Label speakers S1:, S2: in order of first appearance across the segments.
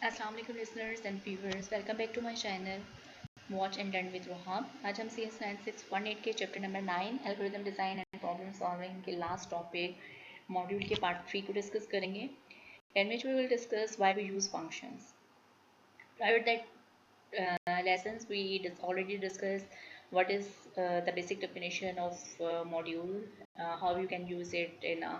S1: अस्सलाम वालेकुम listeners and viewers, welcome back to my channel watch and learn with Roham. आज हम CS 9618 के chapter number 9 algorithm design and problem solving के last topic module के part 3 को डिस्कस करेंगे, in which we will discuss why we use functions. Prior that lessons we already discussed what is the basic definition of module, how you can use it in a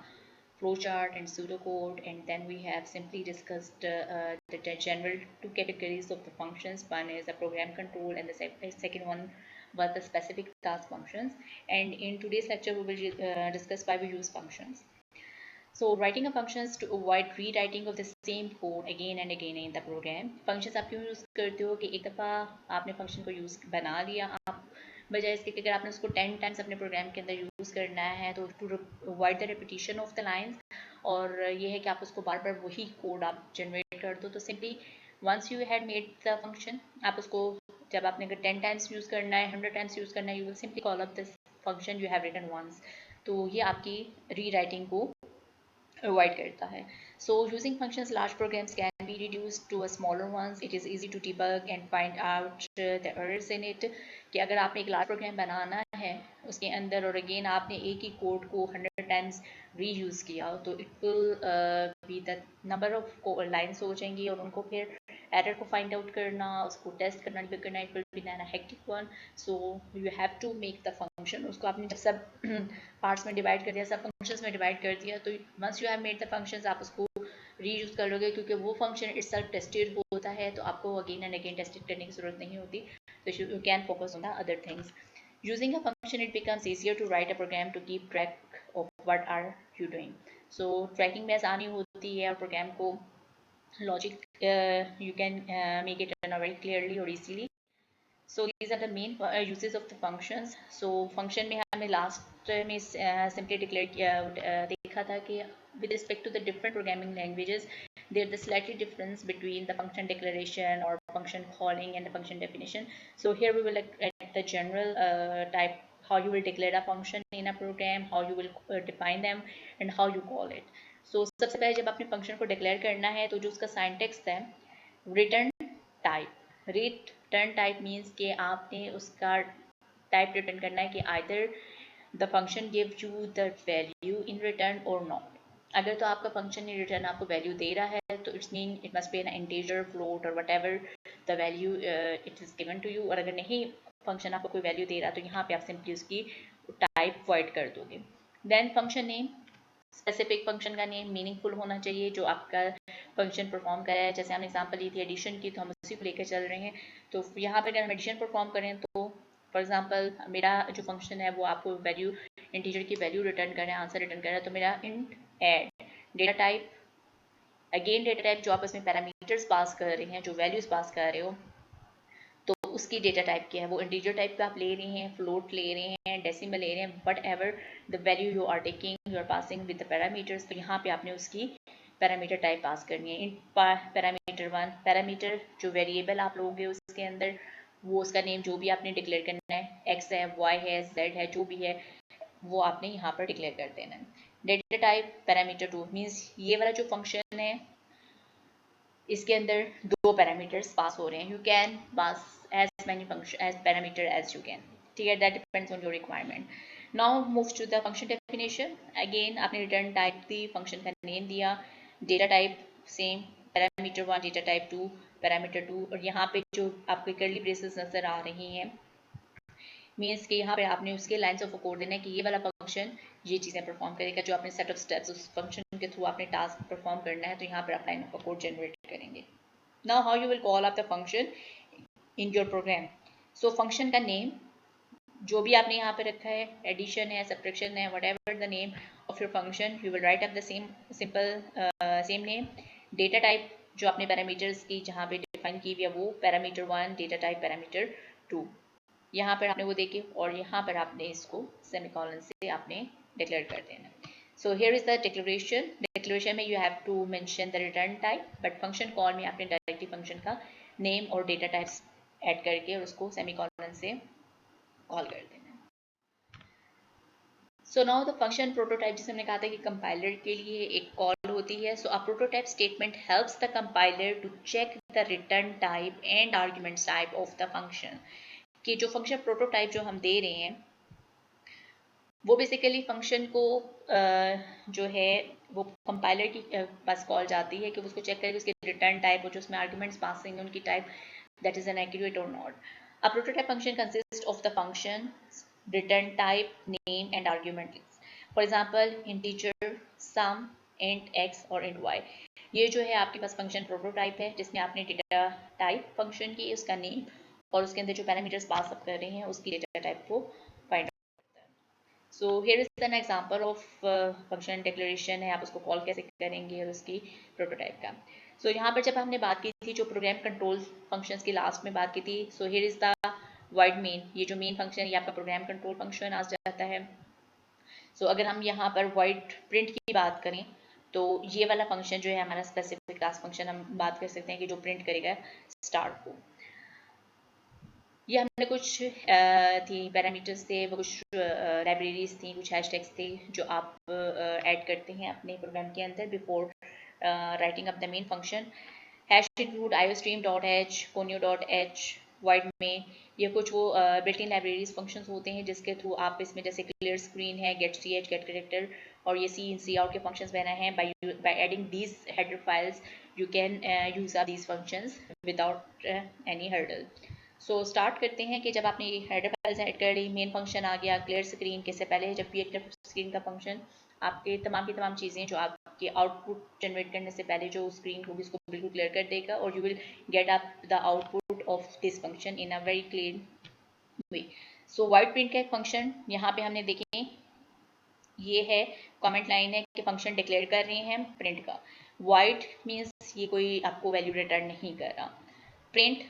S1: flowchart and pseudocode, and then we have simply discussed the general two categories of the functions. One is the program control and the second one was the specific task functions. And in today's lecture we will discuss why we use functions. So writing a functions to avoid rewriting of the same code again and again in the program. Functions आप क्यों use करते हो कि एक दफ़ा आपने function को use बना लिया, आप बजाय इसके कि अगर आपने उसको 10 टाइम्स अपने प्रोग्राम के अंदर यूज़ करना है तो to avoid the repetition of the lines, और ये है कि आप उसको बार बार वही कोड आप जनरेट कर दो, तो simply once you had made the function, आप उसको जब आपने अगर 10 टाइम्स यूज़ करना है, 100 टाइम्स यूज़ करना है, you will simply call up this function you have written once. तो ये आपकी री राइटिंग को अवॉइड करता है. So using functions, large programs can be reduced to a smaller ones. It is easy to debug and find out the errors in it. कि अगर आपने एक लार्ज प्रोग्राम बनाना है उसके अंदर और अगेन आपने एक ही कोड को 100 टाइम्स रीयूज़ किया तो it will be the number of lines हो जाएंगी और उनको फिर एरर को फाइंड आउट करना, उसको टेस्ट करना, डिबग करना, it will be an hectic one. So you have to make the function. उसको आपने जब सब पार्ट्स में डिवाइड कर दिया, सब फंक्शंस में डिवाइड कर दिया, तो once you have made the functions आप उसको रीयूज़ कर लोगे क्योंकि वो फंक्शन इटसेल्फ टेस्टेड होता है, तो आपको अगेन एंड अगेन टेस्टेड करने की ज़रूरत नहीं होती. तो you can focus on the other things. Using a function, it becomes easier to write a program to keep track of what are you doing. So tracking में आसानी होती है और प्रोग्राम को logic you can make it very clearly or easily. So these are the main uses of the functions. So function में हमने last में simply declare किया देखा था कि with respect to the different programming languages there's the slightly difference between the function declaration or function calling and the function definition. So here we will look at the general type, how you will declare a function in a program, how you will define them and how you call it. So सबसे पहले जब आपने function को declare करना है तो जो उसका syntax है return type. Return type means कि आपने उसका टाइप रिटर्न करना है कि either the function give you the value in return और नॉट. अगर तो आपका फंक्शन इन रिटर्न आपको वैल्यू दे रहा है तो it's mean it must be an integer, float और whatever the value it is given to you. और अगर नहीं फंक्शन आपको कोई वैल्यू दे रहा तो यहाँ पे आप सिंपली उसकी टाइप वॉइड कर दोगे. Then function name, specific function का नेम मीनिंगफुल होना चाहिए जो आपका फंक्शन परफॉर्म कर रहा है. जैसे हमने एग्जांपल ली थी एडिशन की, तो हम उसी को लेकर चल रहे हैं. तो यहाँ पर अगर हम एडिशन परफॉर्म करें तो फॉर एग्जांपल मेरा जो फंक्शन है वो आपको वैल्यू इंटीजर की वैल्यू रिटर्न कर रहा है, आंसर रिटर्न कर रहा है. तो मेरा int add data type, again data type जो आप इसमें पैरामीटर्स पास कर रहे हैं, जो वैल्यूज पास कर रहे हो, तो उसकी डेटा टाइप क्या है, वो इंटीजर टाइप का आप ले रहे हैं, फ्लोट ले रहे हैं, डेसिमल ले रहे हैं, whatever the value you are taking, you are passing with the parameters. तो यहाँ पे आपने उसकी पैरामीटर टाइप पास करनी है. इन पैरामीटर वन, पैरामीटर जो वेरिएबल आप लोगे उसके अंदर वो उसका नेम जो भी आपने डिक्लेयर करना है, एक्स है, वाई है, जेड है, जो भी है वो आपने यहाँ पर डिक्लेयर कर देना है. Data type parameter two means ये वाला जो फंक्शन है इसके अंदर दो पैरामीटर्स पास हो रहे हैं. You can pass as many function as parameter as you can. ठीक है, that depends on your requirement. Now move to the function definition. Again आपने रिटर्न टाइप दी, फंक्शन का नेम दिया, data type same, parameter one, data type two, parameter two. और यहाँ पे जो आपके कर्ली ब्रेसेस नजर आ रही हैं मीन्स कि यहाँ पे आपने उसके लाइन्स ऑफ कोड देना है कि ये वाला फंक्शन ये चीज़ें परफॉर्म करेगा. जो आपने सेट ऑफ स्टेप्स उस फंक्शन के थ्रू आपने टास्क परफॉर्म करना है, तो यहाँ पर आप लाइन ऑफ कोड जनरेट करेंगे. Now how you will call up the function in your program. So function का नेम जो भी आपने यहाँ पे रखा है, एडिशन है, सब्ट्रैक्शन है, whatever the name of your function, you will write up the same simple same name. Data type जो आपने पैरामीटर्स की जहाँ पे डिफाइन की हुई है वो parameter one, data type parameter two. यहाँ पर आपने वो देखे और यहाँ पर आपने इसको सेमीकोलन से आपने डिक्लेयर कर देना. So here is the declaration. Declaration में you have to mention the return type, but function call में आपने डायरेक्टली फंक्शन का नेम और डेटा टाइप्स ऐड करके और उसको सेमीकोलन से कॉल कर देना. So now the function prototype, जिसे हमने कहा था कि कंपाइलर के लिए एक कॉल होती है. So a prototype statement helps the compiler to check the return type and arguments type of the function. कि जो फंक्शन प्रोटोटाइप जो हम दे रहे हैं वो बेसिकली फंक्शन को जो है वो कंपाइलर की पास कॉल जाती है कि उसको चेक करें उसके रिटर्न टाइप और जो उसमें आर्ग्यूमेंट्स पास होंगे उनकी type that is an accurate और not. A prototype function consist of the function return type name and argument. For example integer sum int x और इंट वाई. ये जो है आपके पास फंक्शन प्रोटोटाइप है जिसमें आपने डेटा टाइप फंक्शन की उसका नेम और उसके अंदर जो पैरामीटर्स पास अप कर रहे हैं उसकी डेटा टाइप को find. So here is an example of function declaration है. आप उसको कॉल कैसे करेंगे और उसकी प्रोटोटाइप का. सो यहाँ पर जब हमने बात की थी जो प्रोग्राम कंट्रोल फंक्शंस की लास्ट में बात की थी. सो here is the wide main. ये जो मेन फंक्शन ये आपका प्रोग्राम कंट्रोल फंक्शन आ जाता है. सो अगर हम यहाँ पर वाइड प्रिंट की बात करें तो ये वाला फंक्शन जो है हमारा स्पेसिफिक क्लास फंक्शन हम बात कर सकते हैं कि जो प्रिंट करेगा स्टार को. ये हमने कुछ थी पैरामीटर्स थे वो कुछ लाइब्रेरीज थी कुछ हैशटैग्स थे जो आप ऐड करते हैं अपने प्रोग्राम के अंदर before writing up the main function. Hash include iostream.h conio.h wide में ये कुछ वो बिल्ट इन लाइब्रेरीज फंक्शंस होते हैं जिसके थ्रू आप इसमें जैसे क्लियर स्क्रीन है गेट ch गेट करेक्टर और ये सी इन सी आउट के फंक्शंस बना है. By adding these header files you can use up these functions without any hurdle. So start करते हैं कि जब आपने हेडर फाइल्स ऐड कर ली मेन फंक्शन आ गया क्लियर स्क्रीन के से पहले जब भी क्लियर स्क्रीन का फंक्शन आपके तमाम की तमाम चीज़ें जो आपके आउटपुट जनरेट करने से पहले जो स्क्रीन होगी उसको बिल्कुल क्लियर कर देगा और you will get up the output of this function in a very clean way. So wide print का एक फंक्शन यहाँ पे हमने देखें ये है कमेंट लाइन है कि फंक्शन डिक्लेयर कर रहे हैं प्रिंट का. वाइड मीन्स ये कोई आपको वैल्यू रिटर्न नहीं कर रहा. प्रिंट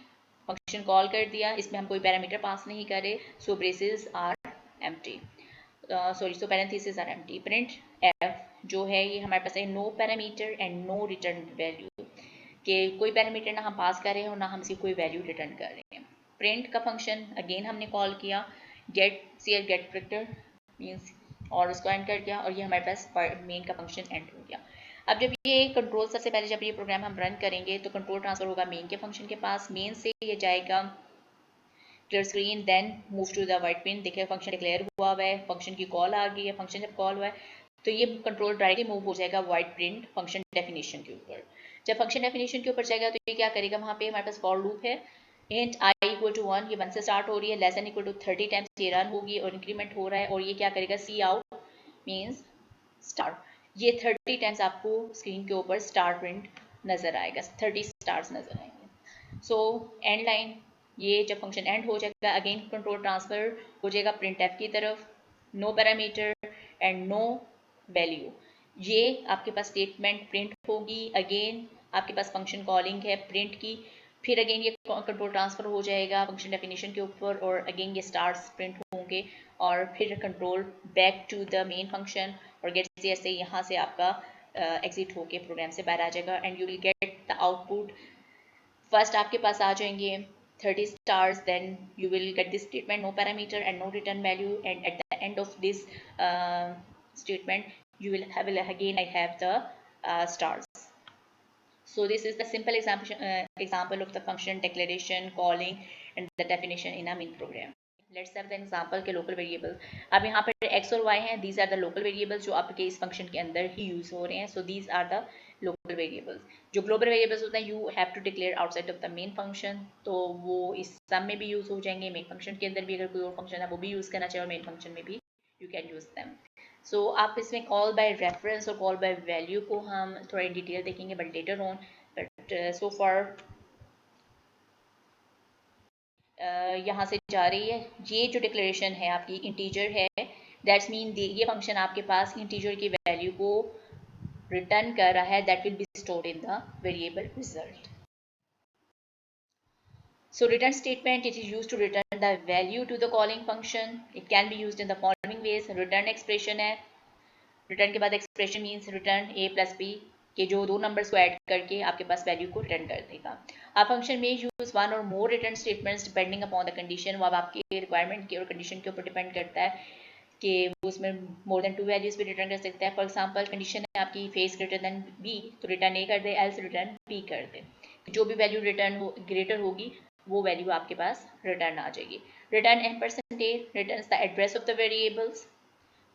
S1: फंक्शन कॉल कर दिया इसमें हम कोई पैरामीटर पास नहीं करे. So braces are empty sorry so parenthesis are empty. Print f जो है ये हमारे पास है no parameter and no return value कि कोई पैरामीटर ना हम पास कर रहे हैं और ना हम इसकी कोई वैल्यू रिटर्न कर रहे हैं. प्रिंट का फंक्शन अगेन हमने कॉल किया गेट सी गेट करेक्टर मीन्स और उसको एंड कर दिया और ये हमारे पास मेन का फंक्शन एंड हो गया. अब जब ये कंट्रोल सबसे पहले जब ये प्रोग्राम हम रन करेंगे तो कंट्रोल ट्रांसफर होगा मेन के फंक्शन के पास. मेन से ये जाएगा clear screen then move to the white print. देखिए फंक्शन डिक्लेयर हुआ है फंक्शन की कॉल आ गई है. फंक्शन जब कॉल हुआ है तो ये कंट्रोल डायरेक्टली मूव हो जाएगा वाइट प्रिंट फंक्शन डेफिनेशन के ऊपर. जब फंक्शन डेफिनेशन के ऊपर जाएगा तो ये क्या करेगा वहाँ पे हमारे पास फॉर लूप है इंट आई इक्वल टू 1 ये 1 से स्टार्ट हो रही है less than equal to 30 times ये रन होगी और इंक्रीमेंट हो रहा है और ये क्या करेगा सी आउट मीन्स स्टार. ये 30 टाइम्स आपको स्क्रीन के ऊपर स्टार प्रिंट नजर आएगा 30 स्टार्स नजर आएंगे. सो एंड लाइन ये जब फंक्शन एंड हो जाएगा अगेन कंट्रोल ट्रांसफर हो जाएगा प्रिंट एफ की तरफ. No parameter and no value ये आपके पास स्टेटमेंट प्रिंट होगी. अगेन आपके पास फंक्शन कॉलिंग है प्रिंट की फिर अगेन ये कंट्रोल ट्रांसफर हो जाएगा फंक्शन डेफिनेशन के ऊपर और अगेन ये स्टार्स प्रिंट होंगे और फिर control back to the main function और गेट से ऐसे यहाँ से आपका एग्जिट होके प्रोग्राम से बाहर आ जाएगा and you will get the output. First आपके पास आ जाएंगे 30 stars then you will get this statement no parameter and no return value and at the end of this statement you will have again I have the stars. So this is the simple example of the function declaration calling and the definition in a main program. Let's have the example के local variable. अब यहाँ पर x और y हैं. These are the local variables जो आपके इस function के अंदर ही use हो रहे हैं. So these are the local variables. जो global variables होते हैं you have to declare outside of the main function. तो वो इस sum में भी use हो जाएंगे. main function के अंदर भी अगर कोई और function है वो भी use करना चाहिए और main function में भी you can use them. So आप इसमें call by reference और call by value को हम थोड़ा in detail देखेंगे but later on. But so far यहाँ से जा रही है. ये जो डिक्लेरेशन है आपकी इंटीजर है दैट्स मीन ये फंक्शन आपके पास इंटीजर की वैल्यू को रिटर्न कर रहा है that will be stored in the variable result. So return statement it is used to return the value to the calling function. It can be used in the following ways. Return expression है. Return के बाद expression means return a plus b के जो दो numbers को add करके आपके पास value को रिटर्न कर देगा. आप फंक्शन में यूज वन और more return statements depending upon the condition. वो अब आपके रिक्वायरमेंट के और कंडीशन के ऊपर डिपेंड करता है कि वो उसमें मोर देन 2 वैल्यूज भी रिटर्न कर सकता है। फॉर एग्जांपल कंडीशन है आपकी फेस ग्रेटर देन बी, तो रिटर्न ए कर दे, एल्स रिटर्न बी कर दे। जो भी वैल्यू रिटर्न हो ग्रेटर होगी वो वैल्यू आपके पास रिटर्न आ जाएगी। Return n percentage returns the address of the variables.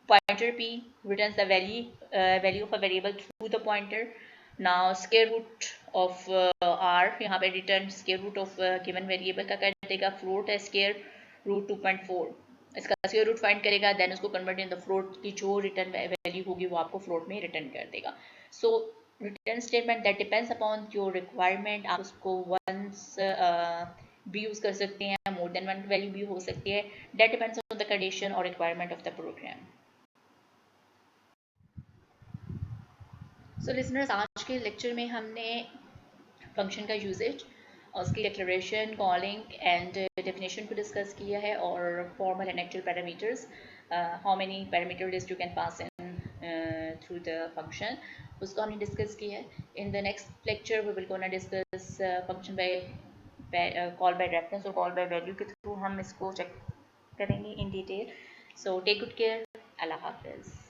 S1: Pointer p returns the value of a variable through the pointer. Now square root of r यहाँ पे return square root of given variable का कर देगा। float है square root 2.4, इसका square root find करेगा, then उसको convert in the float की जो return value होगी वो आपको float में return कर देगा। So return statement that depends upon your requirement, आप उसको once भी यूज कर सकते हैं, more than one value भी हो सकती है, that depends on the condition or requirement of the program. So listeners, आज के लेक्चर में हमने फंक्शन का यूजेज और उसकी डिक्लेरेशन, कॉलिंग एंड डेफिनेशन को डिस्कस किया है, और formal and actual parameters, how many parameter list you can pass in through the function, उसको हमने डिस्कस किया है। In the next lecture we will gonna discuss function by call by reference और call by value के थ्रू हम इसको check करेंगे in detail. So take good care, अल्लाह हाफिज़।